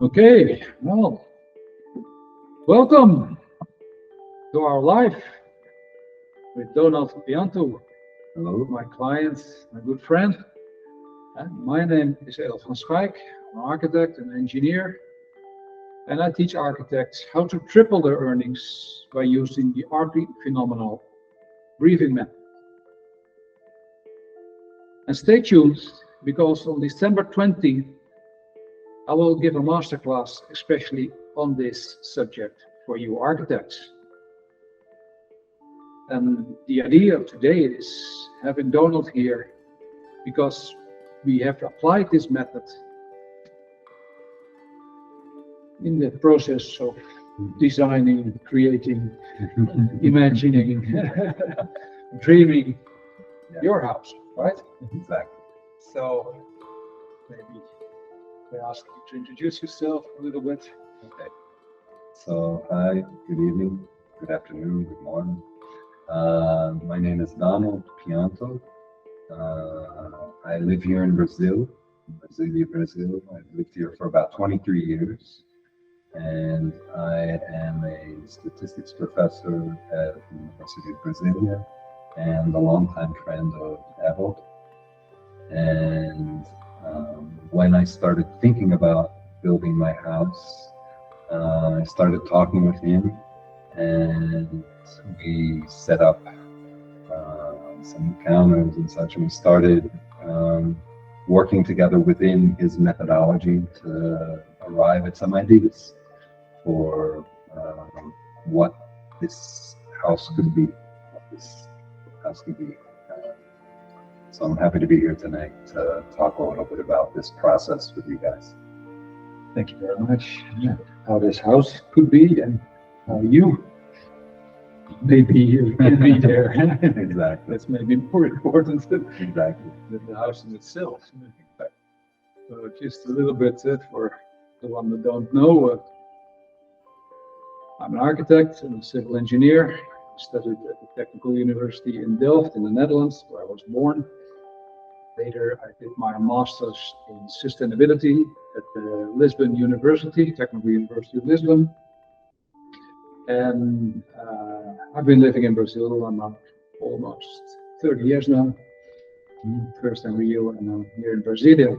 Okay, well, welcome to our live with Donald Pianto. Hello. My client, my good friend. And my name is Edel van Schaik. I'm an architect and engineer, and I teach architects how to triple their earnings by using the ARKHI-PHENOMENAL breathing method. And stay tuned, because on December 20th, I will give a masterclass especially on this subject for you architects. And the idea of today is having Donald here because we have applied this method in the process of designing, creating, imagining, dreaming your house, right? Exactly. So maybe I ask you to introduce yourself a little bit. Okay. So, hi, good evening, good afternoon, good morning. My name is Donald Pianto. I live here in Brazil, Brasilia, Brazil. I've lived here for about 23 years. And I am a statistics professor at the University of Brasilia and a longtime friend of Edel. And when I started thinking about building my house, I started talking with him, and we set up some encounters and such, and we started working together within his methodology to arrive at some ideas for what this house could be. So I'm happy to be here tonight to talk a little bit about this process with you guys. Thank you very much. Yeah. How this house could be and how you maybe you can be there. Exactly. That's maybe more important than Exactly. the house in itself. So just a little bit for the one that don't know. I'm an architect and a civil engineer. I studied at the Technical University in Delft in the Netherlands, where I was born. Later, I did my master's in sustainability at the Lisbon University, Technical University of Lisbon. And I've been living in Brazil. I'm almost 30 years now. First in Rio and now here in Brasilia.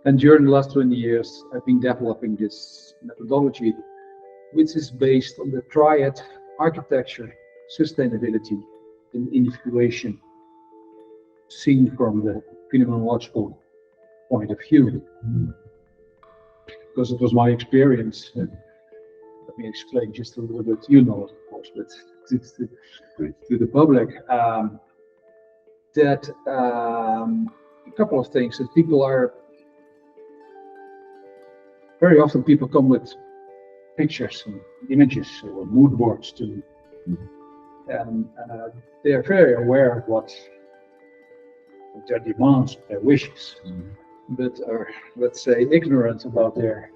And during the last 20 years, I've been developing this methodology, which is based on the triad architecture, sustainability, and individuation, seen from the phenomenological point of view. Because it was my experience. Let me explain just a little bit, you know, of course, but to the public, that a couple of things that people are, very often people come with pictures and images or mood boards to, and they are very aware of what their demands, their wishes, but are, let's say, ignorant about their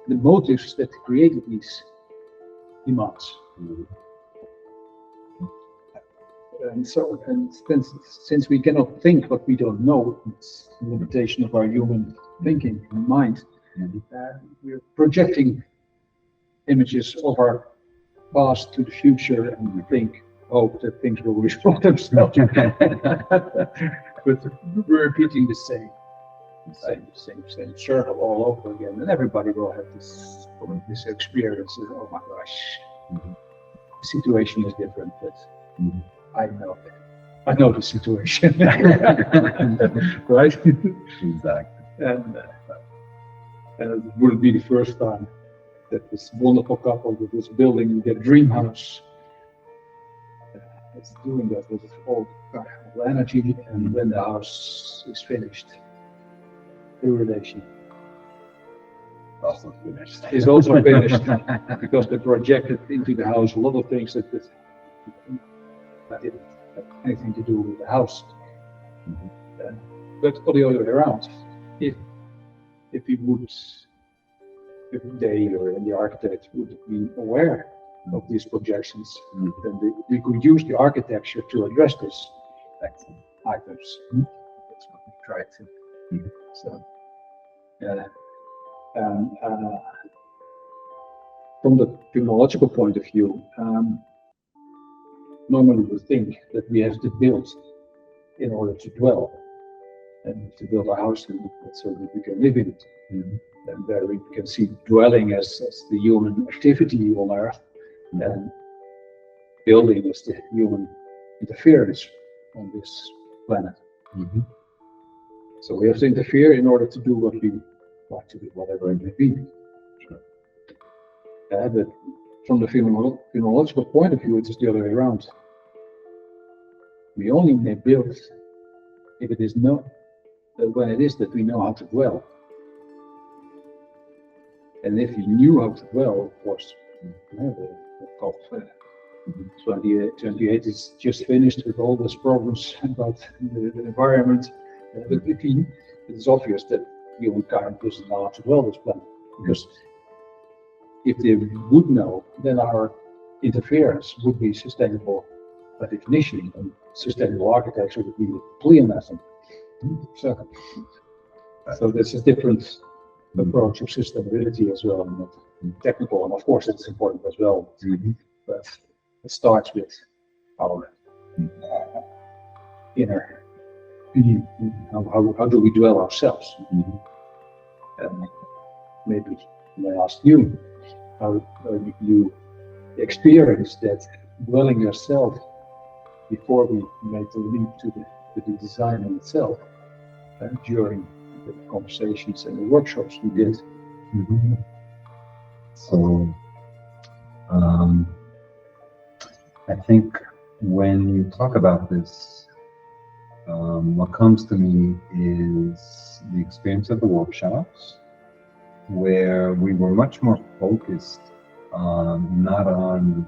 the motives that created these demands. And so, and since we cannot think what we don't know, it's a limitation of our human thinking and mind. We're projecting images of our past to the future, and we hope that things will resolve themselves. But we're repeating the same circle all over again, and everybody will have this experience. Oh my gosh, the situation is different, but I know the situation, right? Exactly. And it wouldn't be the first time that this wonderful couple that is building their dream house is doing that with all kind of energy, and when the house is finished, the relation is also finished because they projected into the house a lot of things that didn't have anything to do with the house. But on the other way around, if they or the architect would have been aware of these projections, then we could use the architecture to address these items. That's what we tried to. So And from the phenomenological point of view, normally we think that we have to build in order to dwell, and to build a house so that we can live in it. And there we can see dwelling as the human activity on Earth, and building as the human interference on this planet. So we have to interfere in order to do what we like to do, whatever it may be. But from the phenomenological point of view, it is the other way around. We only may build if it is when it is that we know how to dwell. And if you knew how to dwell, of course, the COP28 is just finished with all those problems about the environment. But it is obvious that humankind doesn't know how to dwell this planet, because if they would know, then our interference would be sustainable by definition, and sustainable architecture would be a pleonasm. So this is different approach of sustainability as well, and not technical, and of course it's important as well. But it starts with our inner being. How do we dwell ourselves? And maybe I ask you, how you experience that dwelling yourself before we made the leap to the design in itself, during the conversations and the workshops we did. So I think when you talk about this, what comes to me is the experience of the workshops, where we were much more focused not on,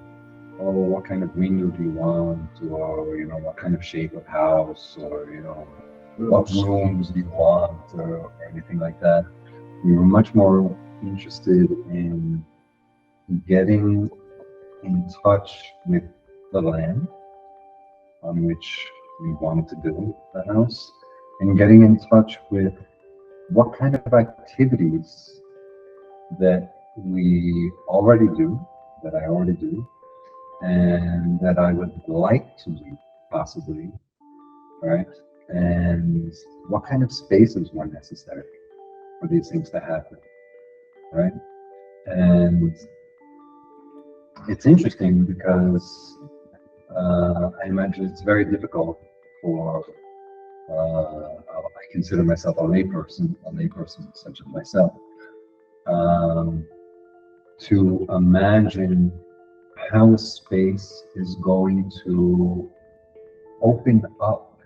oh, what kind of window do you want, or what kind of shape of house, or what rooms do you want, or anything like that. We were much more interested in getting in touch with the land on which we wanted to build the house, and getting in touch with what kind of activities that we already do, that I already do, and that I would like to do, possibly, right? And what kind of spaces were necessary for these things to happen, right? And it's interesting because I imagine it's very difficult for, I consider myself a layperson such as myself, to imagine how a space is going to open up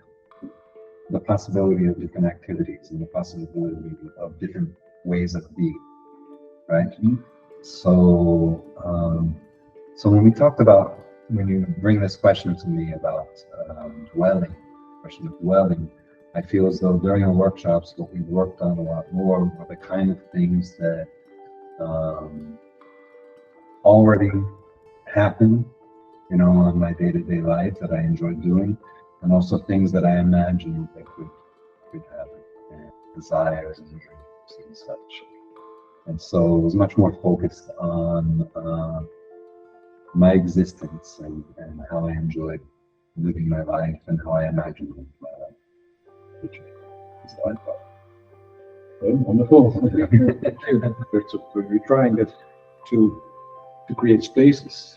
the possibility of different activities and the possibility of different ways of being, right? So, so when we talked about, when you bring this question to me about question of dwelling, I feel as though during our workshops, what we worked on a lot more were the kind of things that already happen, on my day-to-day life that I enjoy doing, and also things that I imagine that could happen, and desires and dreams and such. And so it was much more focused on my existence and how I enjoyed living my life and how I imagined living my life. Which is what I thought. Wonderful. We're trying to create spaces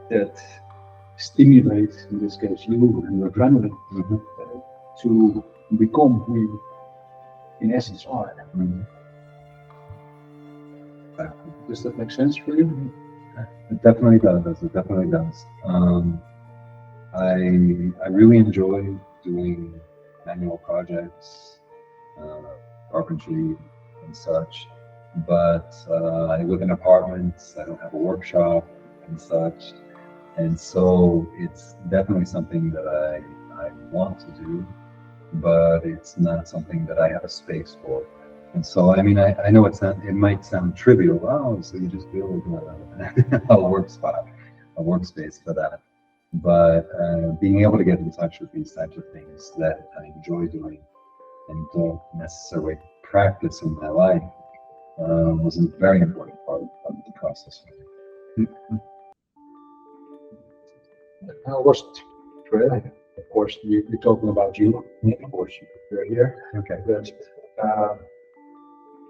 that stimulate, in this case, you and your adrenaline, to become who you, in essence, are. Does that make sense for you? It definitely does. It definitely does. I really enjoy doing manual projects, carpentry and such, but I live in apartments, I don't have a workshop and such, and so it's definitely something that I want to do, but it's not something that I have a space for. And so, I mean, I know it might sound trivial. Oh, so you just build a workspace for that. But being able to get in touch with these types of things that I enjoy doing and don't necessarily practice in my life, was a very important part of the process. How was it? Well, of course, you're talking about you. Of course, you're here. Okay. But,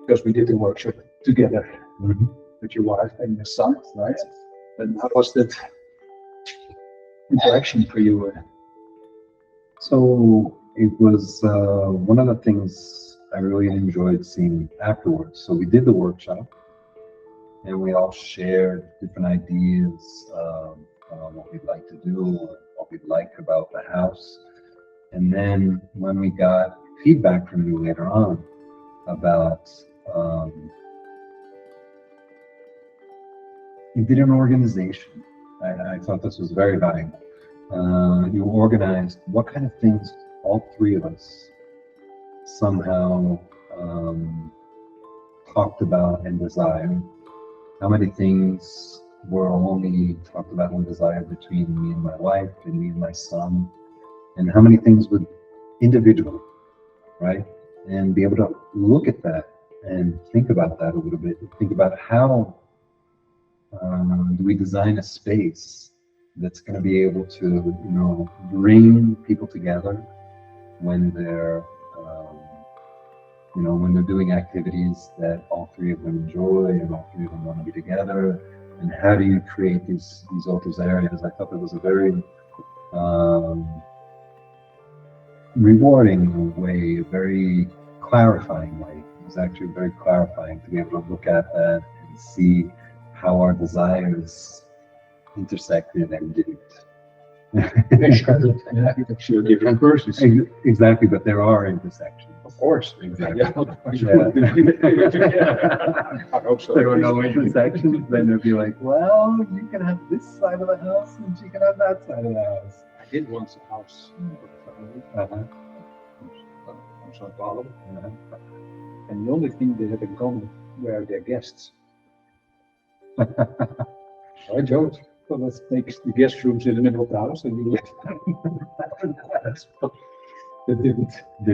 because we did the workshop together with your wife and your son, right? And how was that interaction for you? So it was one of the things I really enjoyed seeing afterwards. So we did the workshop, and we all shared different ideas of what we'd like to do, what we'd like about the house. And then when we got feedback from you later on about, you did an organization. I thought this was very valuable. You organized what kind of things all three of us somehow talked about and desired. How many things were only talked about and desired between me and my wife and me and my son, and how many things would individually, right? And be able to look at that and think about that a little bit. Think about how do we design a space that's going to be able to, bring people together when they're, when they're doing activities that all three of them enjoy and all three of them want to be together. And how do you create these those areas? I thought that was a very rewarding way, a very clarifying way. It was actually very clarifying to be able to look at that and see how our desires intersected and didn't. You're different persons. Exactly, but there are intersections. Of course. Exactly. Yeah. I hope so. There were no intersections, then it'd be like, well, you can have this side of the house and she can have that side of the house. I did once a house for the family. From Sao Paulo. And the only thing they had in common were their guests. I joked. Well, let's make the guest rooms in the middle of the house and you They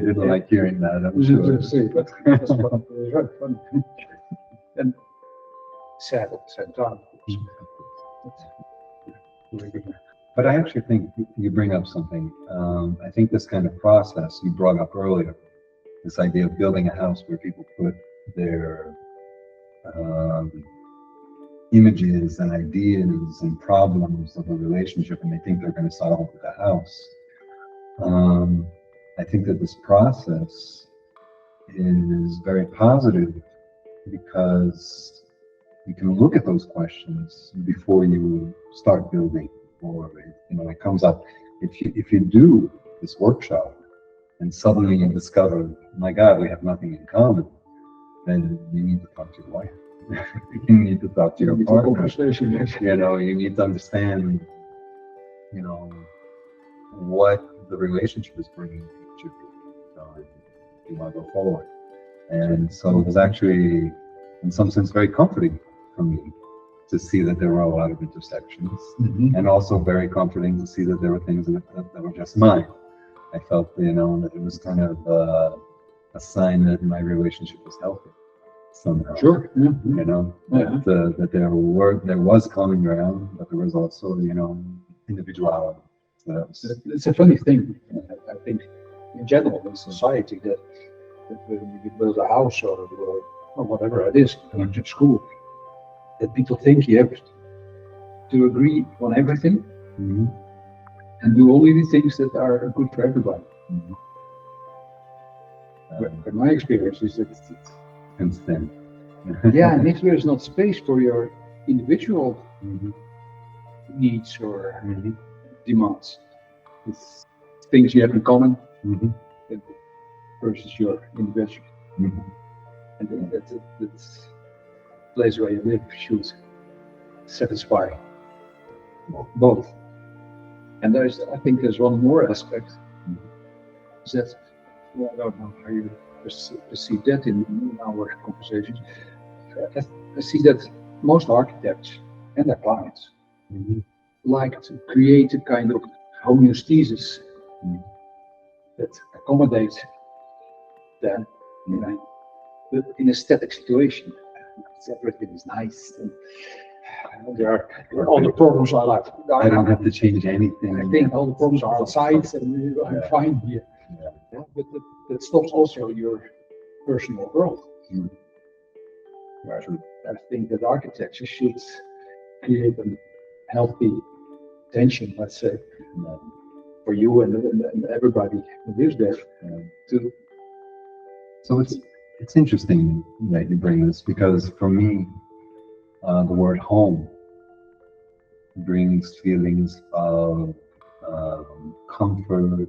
didn't like hearing that, I'm sure. But that's what was very fun. And sad at the same time. But I actually think you bring up something. I think this kind of process you brought up earlier, this idea of building a house where people put their images and ideas and problems of a relationship and they think they're going to solve it with the house. I think that this process is very positive because you can look at those questions before you start building, or it comes up. If you do this workshop and suddenly you discover, my God, we have nothing in common, then you need to talk to your wife. You need to talk to your partner. You need to understand, what the relationship is bringing to each of you. If you want to go forward. And so it was actually, in some sense, very comforting for me to see that there were a lot of intersections, and also very comforting to see that there were things that were just mine. I felt, that it was kind of a sign that my relationship was healthy somehow. Sure. That there was common ground, but there was also, individuality. So it's a funny thing. I think in general in society that when you build a house or whatever it is, going to school, that people think you have to agree on everything and do only the things that are good for everybody. But my experience is that it's thin. and if there is not space for your individual needs or demands, it's things you have in common versus your individual. And that's the place where you live should satisfy both. And I think there's one more aspect, is that, I don't know how you perceive that in our conversations. I see that most architects and their clients like to create a kind of homeostasis that accommodates them in a static situation. everything is nice. And there are all the problems are like, I don't have to change anything. I think all the problems are outside and I'm fine here. Yeah. But that stops also your personal growth. Mm. Whereas I think that architecture should create a healthy tension, let's say, for you and everybody who lives there. To So it's interesting that you bring this, because for me, the word home brings feelings of comfort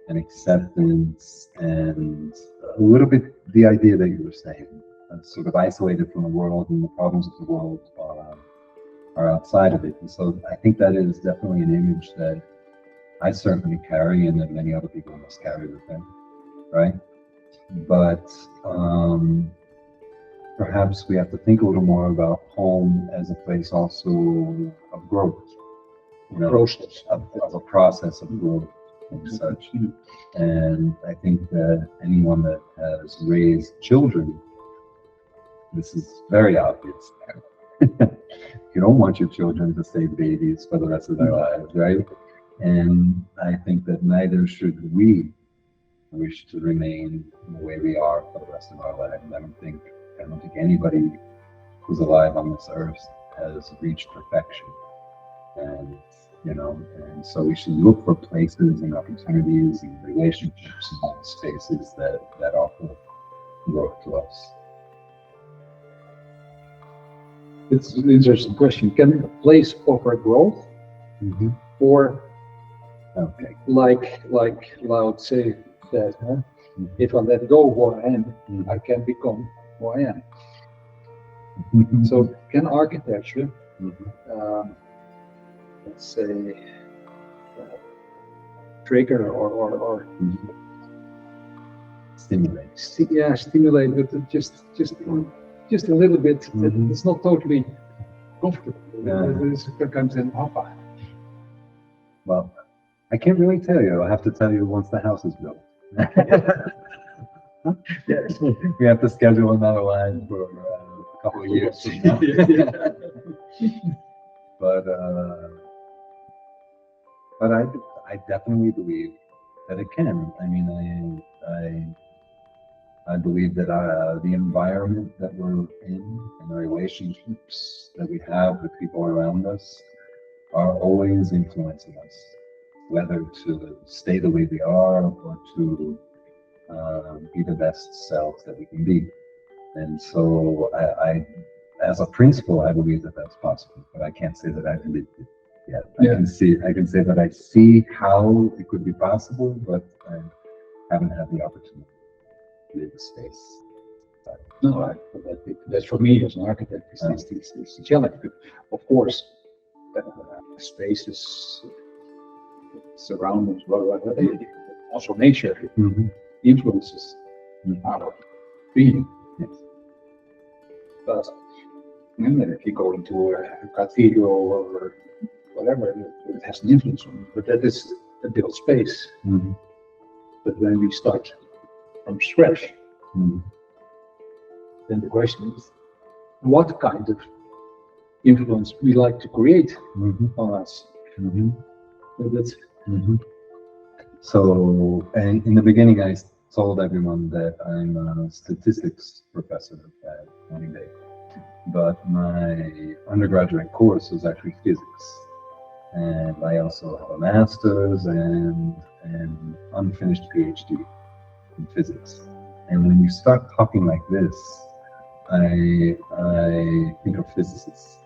and acceptance, and a little bit the idea that you were saying, sort of isolated from the world, and the problems of the world are outside of it. And so I think that is definitely an image that I certainly carry, and that many other people must carry with them, right? But perhaps we have to think a little more about home as a place also of growth, process of a process of growth and such. And I think that anyone that has raised children, this is very obvious. You don't want your children to stay babies for the rest of their lives, right? And I think that neither should we wish to remain the way we are for the rest of our lives. I don't think anybody who's alive on this earth has reached perfection. And and so we should look for places and opportunities and relationships and spaces that offer growth to us. It's an interesting question. Can a place offer growth? Mm-hmm. Or Okay. like Lao Tse said, if I let go who I am, I can become who I am. So can architecture, let's say, trigger or Stimulate. Stimulate, but just a little bit. It's not totally comfortable. It's sometimes an papa. Well, I can't really tell you. I'll have to tell you once the house is built. Yes. We have to schedule another line for a couple of years from now. But I definitely believe that it can. I mean, I believe that the environment that we're in and the relationships that we have with people around us are always influencing us, whether to stay the way we are or to be the best selves that we can be. And so I as a principle, I believe that that's possible, but I can't say that I've lived it yet. I can say that I see how it could be possible, but I haven't had the opportunity to live the space. No, that's for me as an architect. It's a challenge. Of course, spaces surround us, also nature influences our being. Yes. But if you go into a cathedral or whatever, it has an influence on it. But that is a built space. But when we start from scratch, then the question is, what kind of influence we like to create on us? So that's So, and in the beginning, I told everyone that I'm a statistics professor at Monday, but my undergraduate course was actually physics, and I also have a master's and an unfinished PhD in physics. And when you start talking like this, I think of physicists.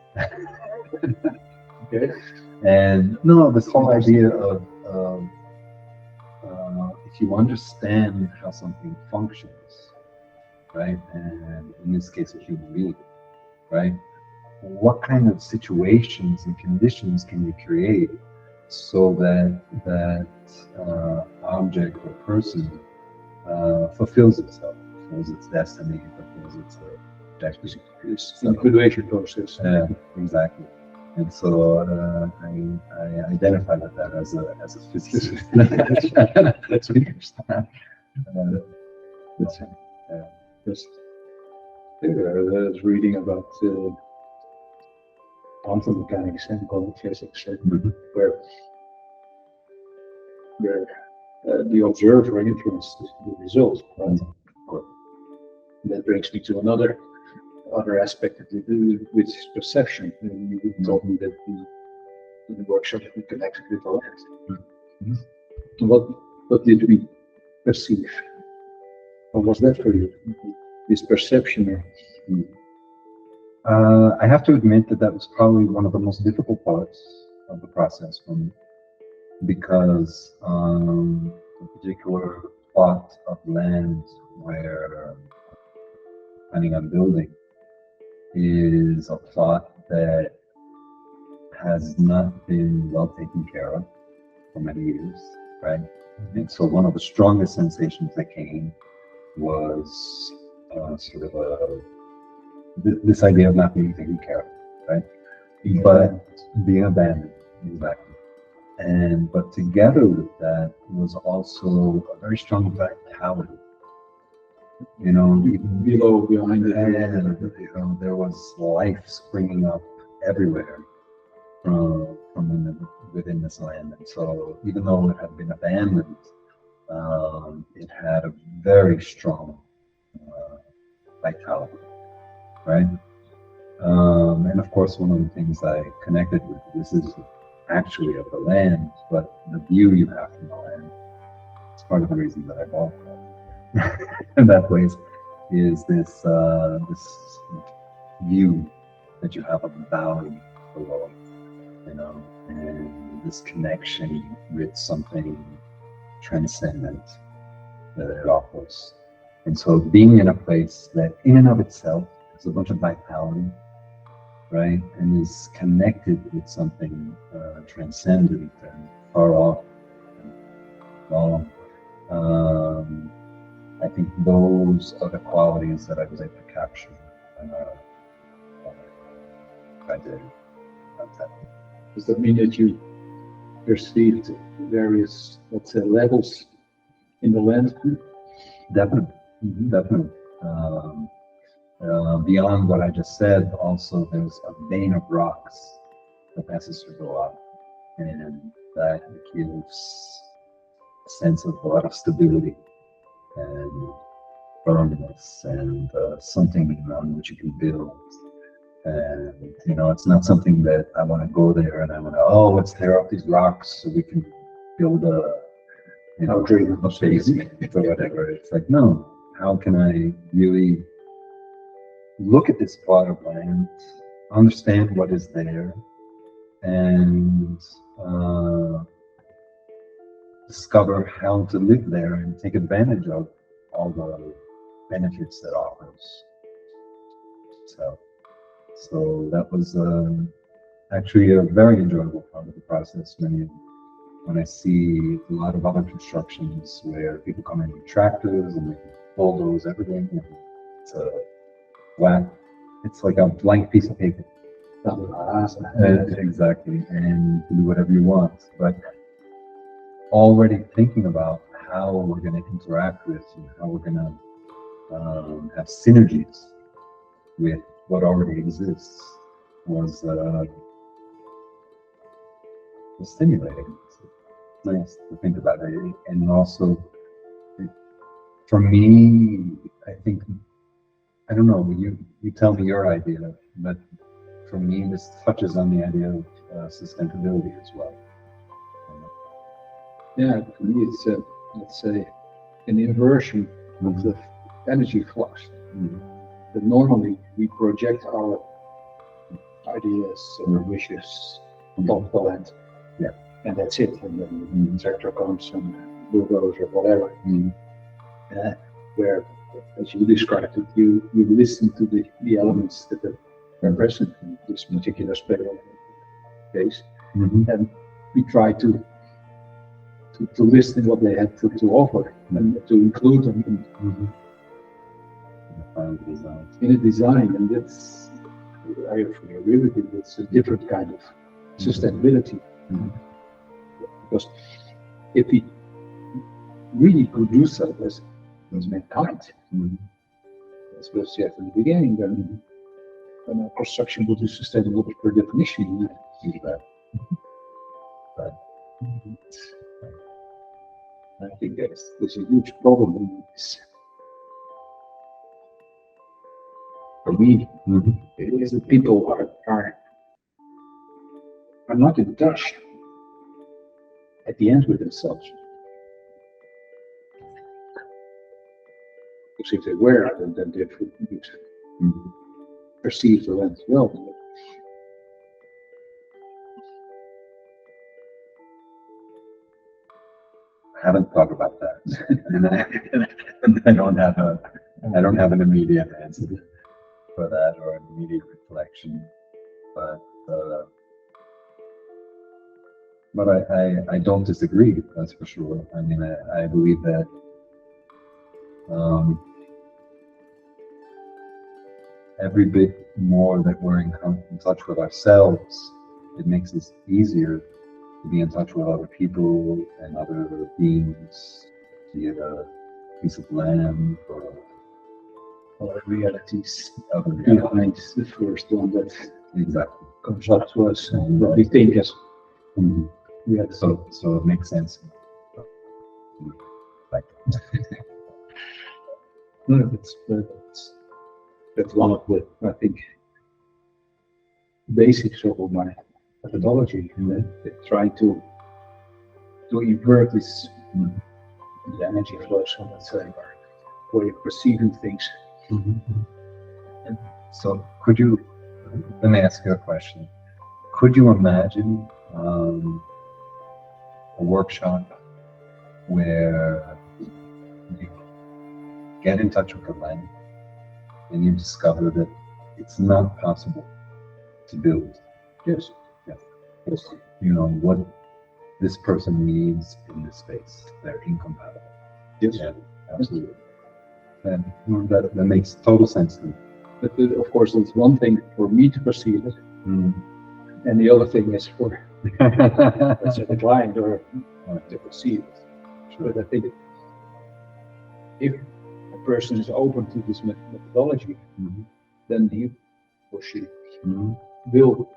okay. And no, this whole idea of if you understand how something functions, right, and in this case a human being, right, what kind of situations and conditions can you create so that object or person fulfills itself, fulfills its destiny, fulfills its objectives. It's an individuation process. Yeah, exactly. And so I identify with that as a physicist. That's interesting. Yes. I was reading about quantum mechanics and quantum physics, where the observer influenced the result. Right? That brings me to another aspect of it, which is perception. And you told me that in the workshop we connected with the land. What did we perceive? What was that for you? This perception? I have to admit that was probably one of the most difficult parts of the process for me, because the particular plot of land where planning on building is a plot that has not been well taken care of for many years, right? And so one of the strongest sensations that came was sort of this idea of not being taken care of, right? Being abandoned, exactly. But together with that was also a very strong vitality. You know, behind it, there was life springing up everywhere from within this land. And so even though it had been abandoned, it had a very strong vitality, right? And of course, one of the things I connected with, this is actually of the land, but the view you have from the land, it's part of the reason that I bought in that place, is this view that you have of the valley below, you know, and this connection with something transcendent that it offers. And so being in a place that in and of itself is a bunch of vitality, right, and is connected with something transcendent and far off and long, I think those are the qualities that I was able to capture. I did. Does that mean that you perceived various, let's say, levels in the land? Definitely, definitely. Beyond what I just said, also there's a vein of rocks that passes through the rock, and that gives a sense of a lot of stability and firmness and something on which you can build. And you know, it's not something that I want to go there and I want to, let's tear up these rocks so we can build a basement or whatever. It's like, no, how can I really look at this plot of land, understand what is there, and discover how to live there and take advantage of all the benefits that offers. So that was actually a very enjoyable part of the process. When I see a lot of other constructions where people come in with tractors and they bulldoze everything, and it's it's like a blank piece of paper. Exactly, and do whatever you want. But already thinking about how we're going to interact with and how we're going to have synergies with what already exists was stimulating. It's nice to think about it. And also, for me, I think, I don't know, you tell me your idea, but for me, this touches on the idea of sustainability as well. Yeah, for me, it's let's say an inversion of the energy flux. That normally we project our ideas or wishes on top of the land. Yeah. And that's it. And then the tractor comes and bulldozer, whatever. Where, as you described it, you listen to the elements that are present in this particular space. And we try to listen what they had to offer and to include them in a design. And that's, I agree with you, it's a different kind of sustainability. Because if we really could do so as mankind, as we said in the beginning, then construction would be sustainable per definition. I think there's a huge problem in this. For me, it is that people are not in touch at the end with themselves. Because if they were, then they would perceive the land well. I haven't thought about that, and I don't have an immediate answer for that or an immediate reflection, but I don't disagree. That's for sure. I mean, I believe that every bit more that we're in touch with ourselves, it makes it easier to be in touch with other people and other beings, be it a piece of land or Other realities. other Behind the first one that Exactly. comes up to us and what we think as reality. So it makes sense. Like, No, that's one of the, I think, basics of my methodology. They try to invert this the energy flows, so let's say, way of perceiving things. And so let me ask you a question. Could you imagine a workshop where you get in touch with the land and you discover that it's not possible to build? Yes. Yes. You know, what this person needs in this space, they're incompatible. Yes. Yeah, absolutely. And that makes total sense to me. But of course, it's one thing for me to perceive it, and the other thing is for let's say, the client or to perceive it. But I think if a person is open to this methodology, then he or she will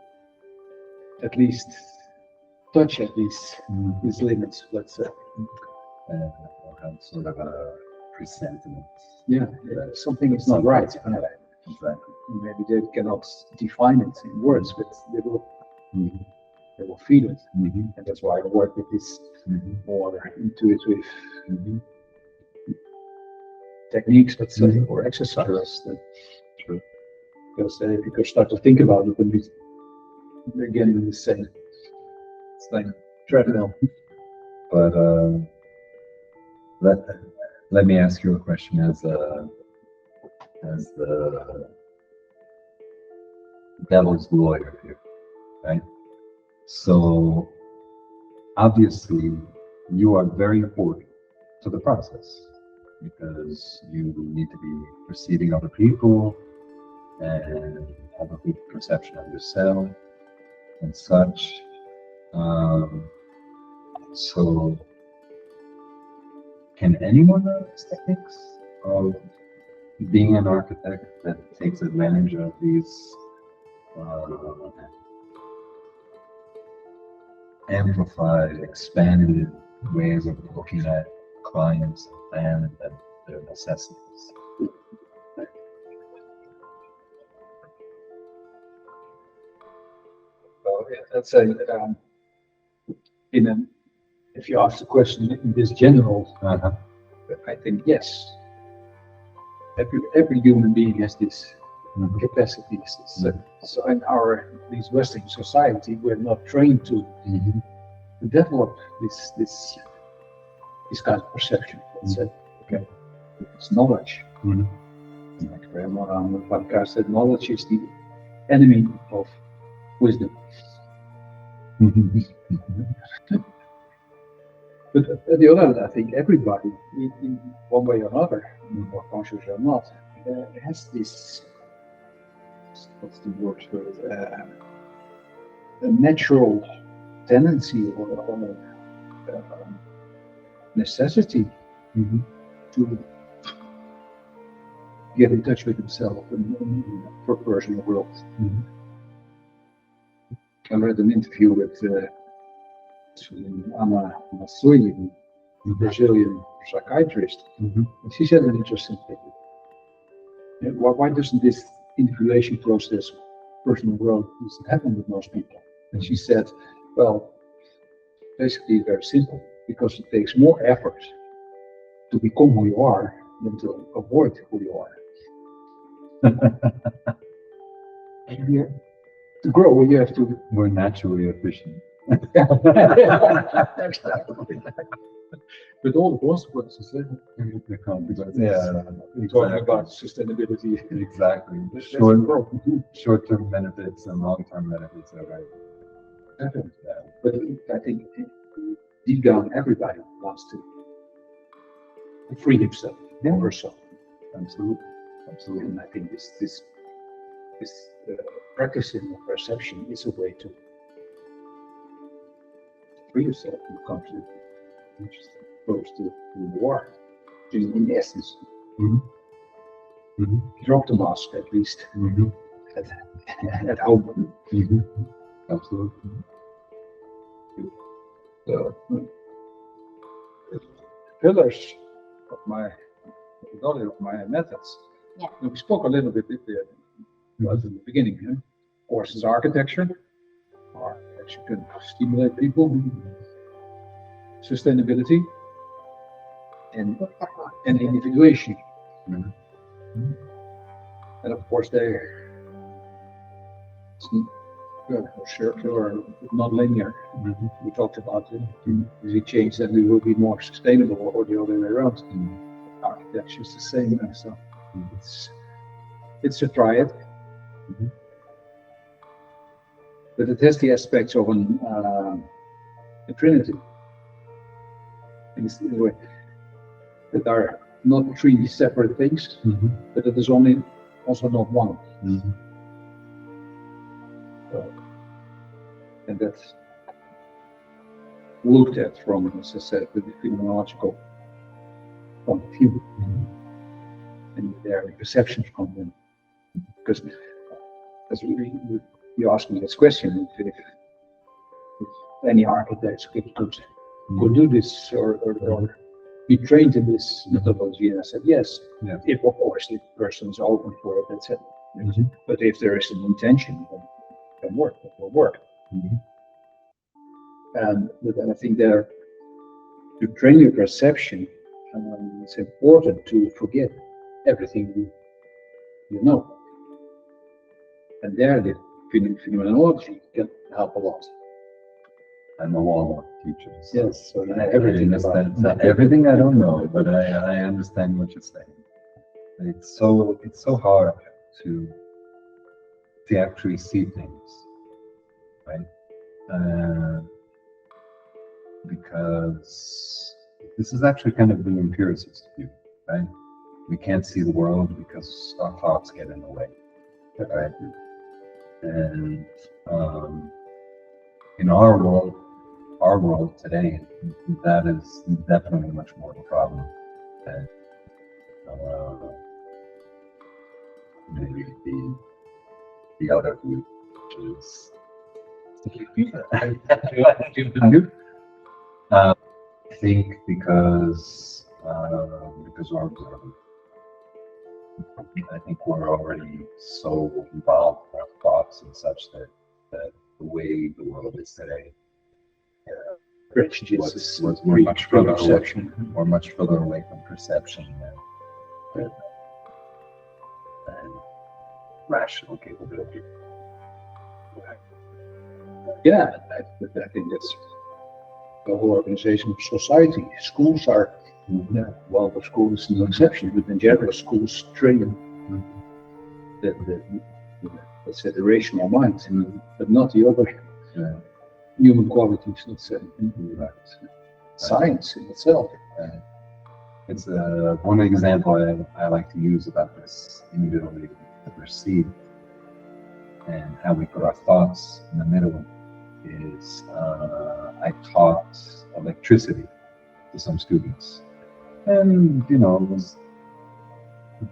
at least touch at least these limits, let's say. Or have sort of a presentiment. Yeah, something is not right. Exactly. Maybe they cannot define it in words, but they will feel it. And that's why I work with this more intuitive techniques, let's say, or exercises. Because if you start to think about it, then we again in the same treadmill. But let me ask you a question as the devil's lawyer here, right? So obviously you are very important to the process because you need to be perceiving other people and have a good perception of yourself and such. So can anyone learn these techniques of being an architect that takes advantage of these amplified, expanded ways of looking at clients and their necessities? So let's say, if you ask the question in this general, I think yes. Every human being has this capacities. So in this Western society, we're not trained to develop this kind of perception. Let's say, okay, it's knowledge. Like Grandma on the podcast said, knowledge is the enemy of wisdom. But on the other hand, I think everybody, in one way or another, more conscious or not, has this, what's the word for it, a natural tendency or necessity to get in touch with himself and for personal growth. Mhm. I read an interview with Ana Masui, a Brazilian psychiatrist, Mhm. and she said an interesting thing. Why doesn't this individuation process, personal growth, doesn't happen with most people? And she said, well, basically very simple, because it takes more effort to become who you are than to avoid who you are. And to grow, you have to. We're naturally efficient. Exactly. With all the consequences, The consequences. Yeah, exactly. talking about sustainability. Exactly. That's the problem. Short-term benefits and long-term benefits are right. Definitely. Yeah. But I think deep down, everybody wants to free himself or herself. Absolutely. Absolutely. And I think this practicing of perception is a way to free yourself from conflict, close to who you are. In essence, Mhm. Mhm. drop the mask at least Mhm. at home. Mhm. Absolutely. So, pillars of my methodology, of my methods. Yeah. And we spoke a little bit about in the beginning. Of course, it's architecture. Architecture can stimulate people. Sustainability and individuation. Mhm. And of course, it's circular, not linear. Mhm. We talked about it. If we change, then we will be more sustainable, or the other way around. Architecture is the same. So it's a triad, Mhm. but it has the aspects of a trinity. Things in a way that are not three separate things, Mhm. but it is also not one. Mhm. And that's looked at from, as I said, the phenomenological point of view. And there the perceptions come in. Because as you asked me this question, if any architects could do this or be trained in this methodology, and I said yes. Yeah. If of course the person is open for it, that's it. Mhm. But if there is an intention, then it will work. Mhm. But I think there, to train your perception, it's important to forget everything you know. And there the phenomenology can help a lot. I'm a Walmart teacher. So Yes, so everything understand. Not everything I don't know, but I understand what you're saying. It's so hard to actually see things, right? Because this is actually kind of the empiricist view, right? We can't see the world because our thoughts get in the way, right? And in our world today, that is definitely much more of a problem than maybe the other view, which is I think because we're observant. I think we're already so involved in our thoughts and such that the way the world is today we're much further away. We're much further away from perception than rational capability. Yeah, I think that's the whole organization of society. Schools are, well, the school is no exception, but in general, schools train let's say the rational mind, but not the other human qualities, let's say. Science in itself. It's one example I like to use about this inability to perceive and how we put our thoughts in the middle is I taught electricity to some students, and it was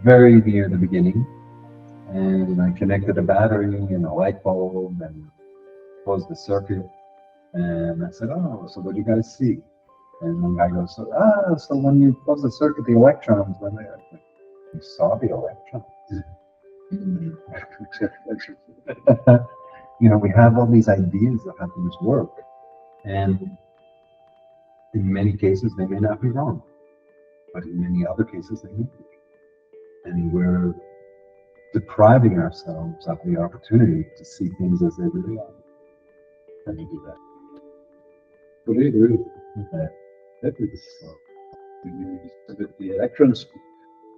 very near the beginning, and I connected a battery and a light bulb and closed the circuit. And I said, "Oh, so what do you guys see?" And one guy goes, so when you close the circuit, the electrons went there." I said, "You saw the electrons." You know, we have all these ideas of how things work, and in many cases they may not be wrong, but in many other cases they may be. And we're depriving ourselves of the opportunity to see things as they really are. How do you do that? What do you do? Okay. That is with the electrons.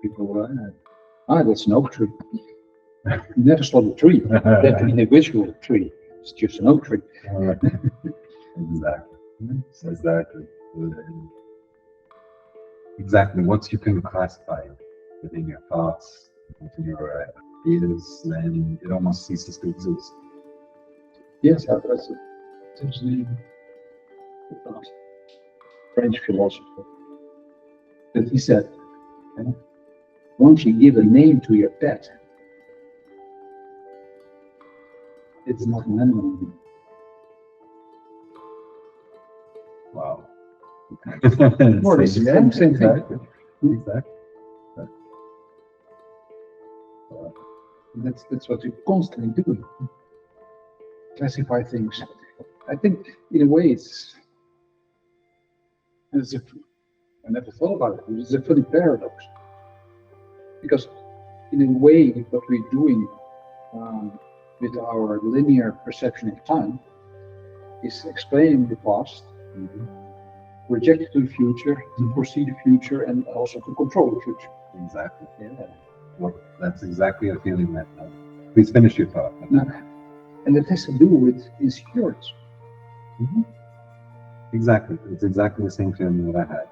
People, that's an oak tree. You never saw the tree. That individual tree. It's just an oak tree. Exactly. Exactly. Once you can classify it within your thoughts, within your ideas, then it almost ceases to exist. Yes, that's essentially the French philosopher. But he said, once you give a name to your pet, it's not an animal anymore. Wow. More or less the same thing. Exactly. That's what you're constantly doing. Classify things. I think in a way it's as if I never thought about it. It's a funny paradox. Because in a way what we're doing with our linear perception of time is explaining the past, project it to the future, to foresee the future, and also to control the future. Exactly. Yeah. Well, that's exactly a feeling that. Please finish your thought. And it has to do with insecurities. Exactly. It's exactly the same feeling that I had.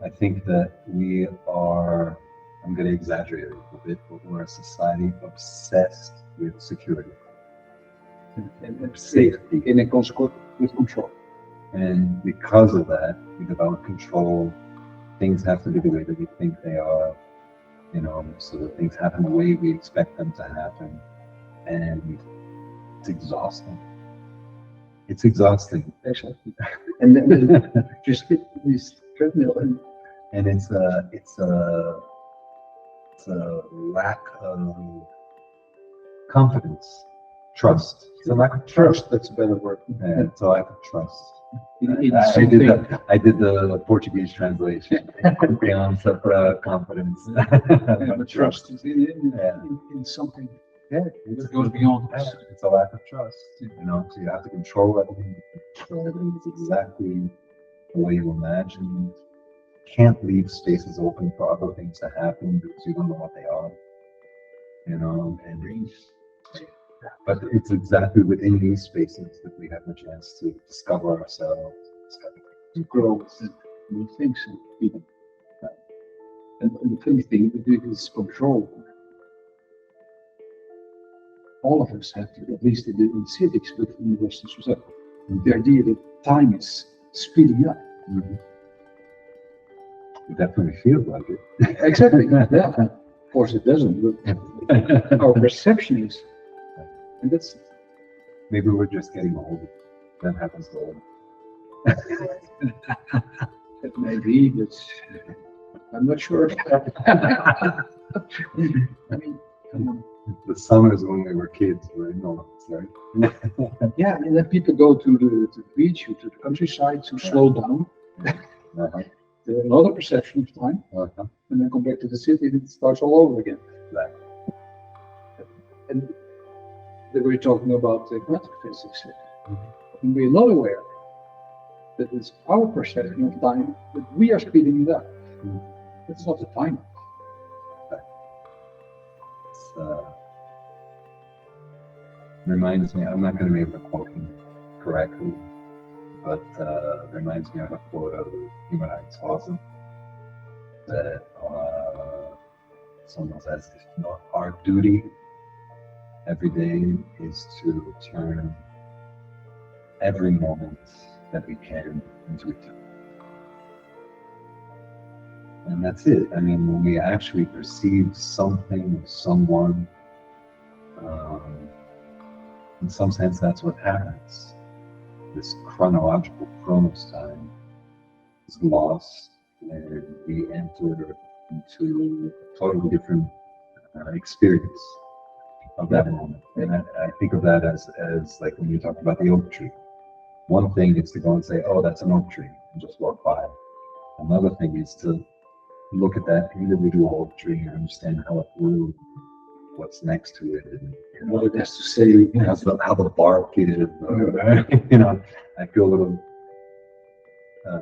I think that we are, I'm going to exaggerate it a bit, but we're a society obsessed with security and safety. In a consequence with control. And because of that, we develop control. Things have to be the way that we think they are, you know, so that things happen the way we expect them to happen. And it's exhausting. It's exhausting. Exactly. And then just hit this treadmill and it's a lack of confidence, trust. It's a lack of trust. That's a better word. Yeah, it's a lack of trust. I did the Portuguese translation. Confiança para confidence. But trust is in something. Yeah, it goes beyond us. It's a lack of trust, you know. So you have to control everything. Control everything is exactly the way you imagine. Can't leave spaces open for other things to happen because you don't know what they are. You know, but it's exactly within these spaces that we have the chance to discover ourselves, to grow new things. And the funny thing is control. All of us have to, at least in civics, but in the Western society, the idea that time is speeding up. It definitely feels like it. Exactly. Yeah. Of course, it doesn't. But our perception is, and that's. Maybe we're just getting old. That happens to all. It may be, but I'm not sure. I mean, come on. The summers when we were kids were enormous, right? Yeah, and then people go to the beach or to the countryside to slow down. Another perception of time, and then come back to the city and it starts all over again. Exactly. And then we're talking about quantum physics. And we're not aware that it's our perception of time that we are speeding it up. It's not the time. Reminds me, I'm not going to be able to quote him correctly, but reminds me of a quote of human rights awesome that someone says, you know, our duty every day is to turn every moment that we can into eternity. And that's it. I mean, when we actually perceive something or someone, in some sense, that's what happens. This chronological chronos time is lost, and we enter into a totally different experience of that moment. And I think of that as like when you talk about the oak tree. One thing is to go and say, oh, that's an oak tree, and just walk by. Another thing is to look at that individual oak tree and understand how it grew, what's next to it, and what it has to say. how the bark is. You know, I feel a little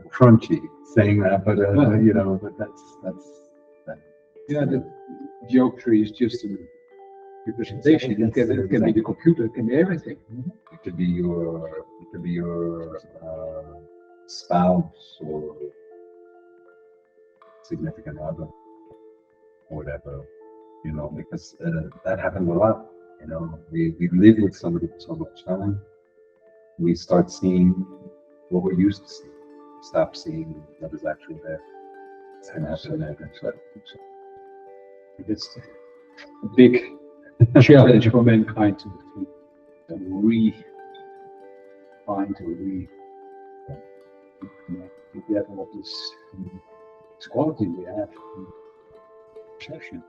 crunchy saying that, but you know, but that's that. Yeah, the oak tree is just a representation. It can be the computer, it can be everything. It could be your spouse or significant other or whatever, you know, because that happens a lot. You know, we live with somebody for so much time, we start seeing what we used to see. Stop seeing what is actually there. And it's a big challenge for mankind to find to get all this quality we have, perception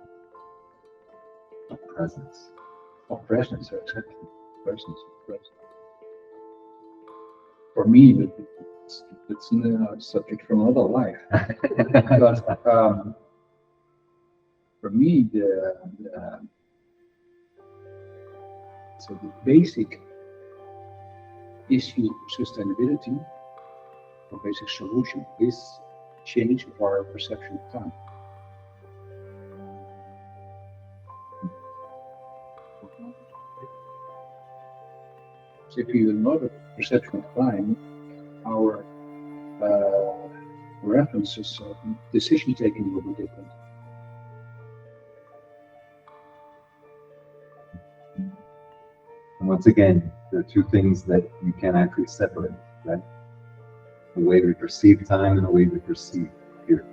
of presence. Of presence, exactly. Presence. For me, it's a subject from another life. But for me, so the basic issue of sustainability, or basic solution, is change of our perception of time. So if you have another perception of time, our references of decision taking will be different. And once again, there are two things that you can actually separate, right? The way we perceive time and the way we perceive here.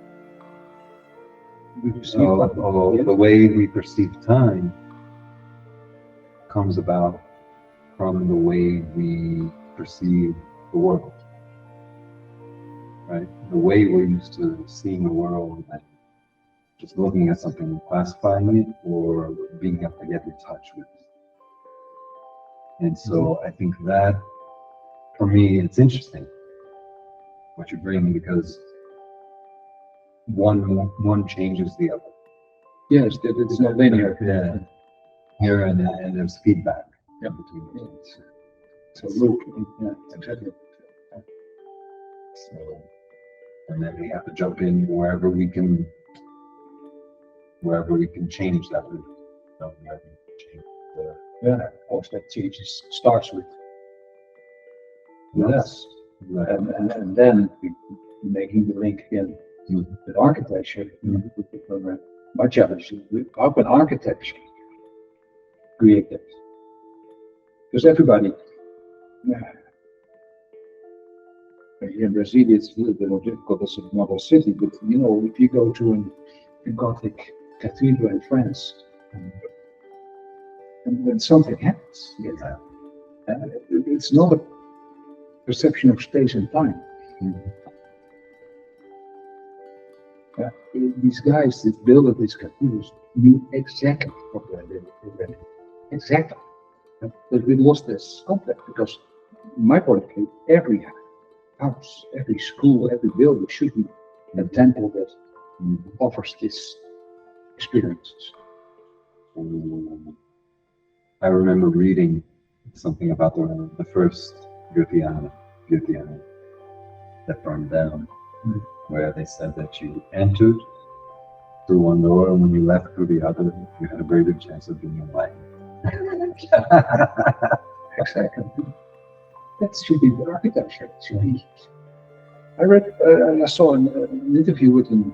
The way we perceive time comes about from the way we perceive the world, right? The way we're used to seeing the world, and just looking at something and classifying it, or being able to get in touch with it. And so I think that, for me, it's interesting what you bring, because one changes the other. Yes, it's not linear. Yeah. Here and there's feedback. Yeah. Between them. So loop. Yeah, exactly. So, and then we have to jump in wherever we can change that loop. So we have to change Of course, that changes starts with us, Right. and then making the link again with architecture. My challenge is how can architecture create that? Because everybody, here in Brazil, it's a little bit more difficult as a model city, but you know, if you go to a Gothic cathedral in France, and when something happens, it's not a perception of space and time. These guys that built these cathedrals knew exactly what they did. Exactly. But we lost this concept because, in my point of view, every house, every school, every building should be a temple that offers this experiences. I remember reading something about the first Gutiana that burned down, where they said that you entered through one door, and when you left through the other, you had a very good chance of being enlightened. Exactly. That should be the architecture. It should be. I saw an interview with an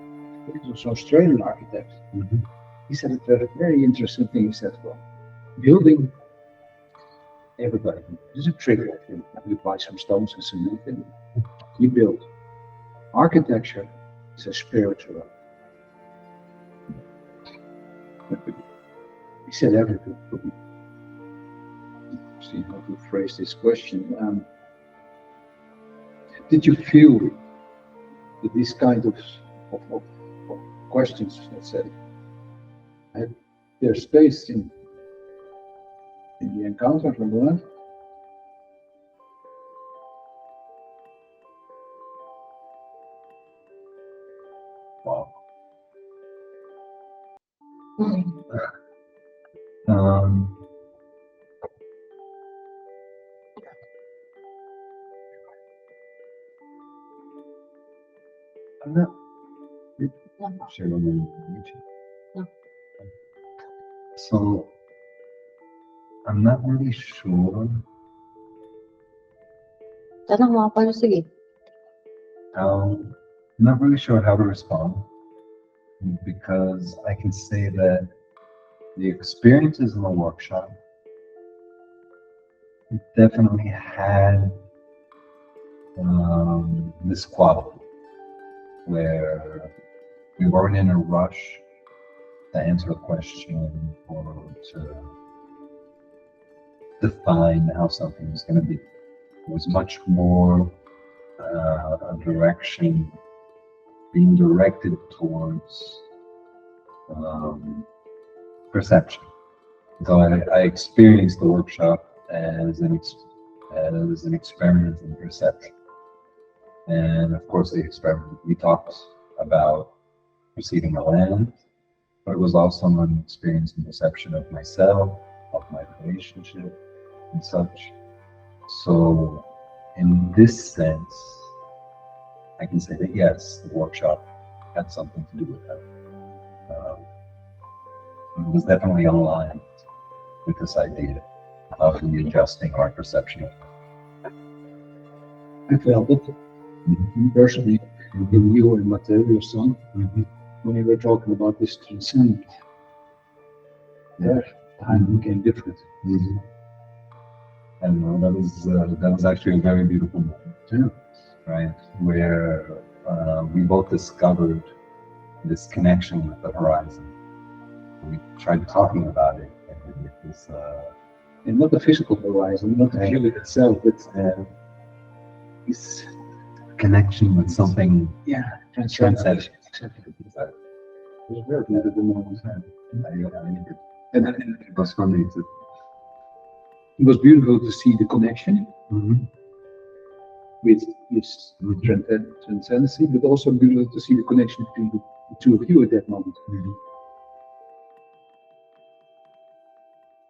Australian architect. He said a very interesting thing. He said, well, building, everybody, there's a trick. You buy some stones and some cement, and you build. Architecture is a spiritual He said everything. See how to phrase this question. Did you feel that these kind of questions, let's say, had their space in the encounter from the life? Wow. I'm not sure when we reach it. So I'm not really sure Tanong mo ako, sige. I'm not really sure how to respond, because I can say that the experiences in the workshop definitely had this quality where we weren't in a rush to answer a question or to define how something was going to be. It was much more a direction being directed towards perception. So I experienced the workshop as an experiment in perception. And of course, the experiment, we talked about perceiving the land, but it was also an experience in perception of myself, of my relationship, and such. So, in this sense, I can say that yes, the workshop had something to do with that. It was definitely aligned with this idea of readjusting our perception of it. I felt it personally in you and Matteo, your son, when you were talking about this transcendent. There, time became different. And that was actually a very beautiful moment, right? Where we both discovered this connection with the horizon. We tried talking about it, and it was And not the physical horizon, not the view itself, but this connection with something transcendent. transcendent. It was very beautiful moment. And it was for me to. It was beautiful to see the connection with this transcendency, but also beautiful to see the connection between the two of you at that moment.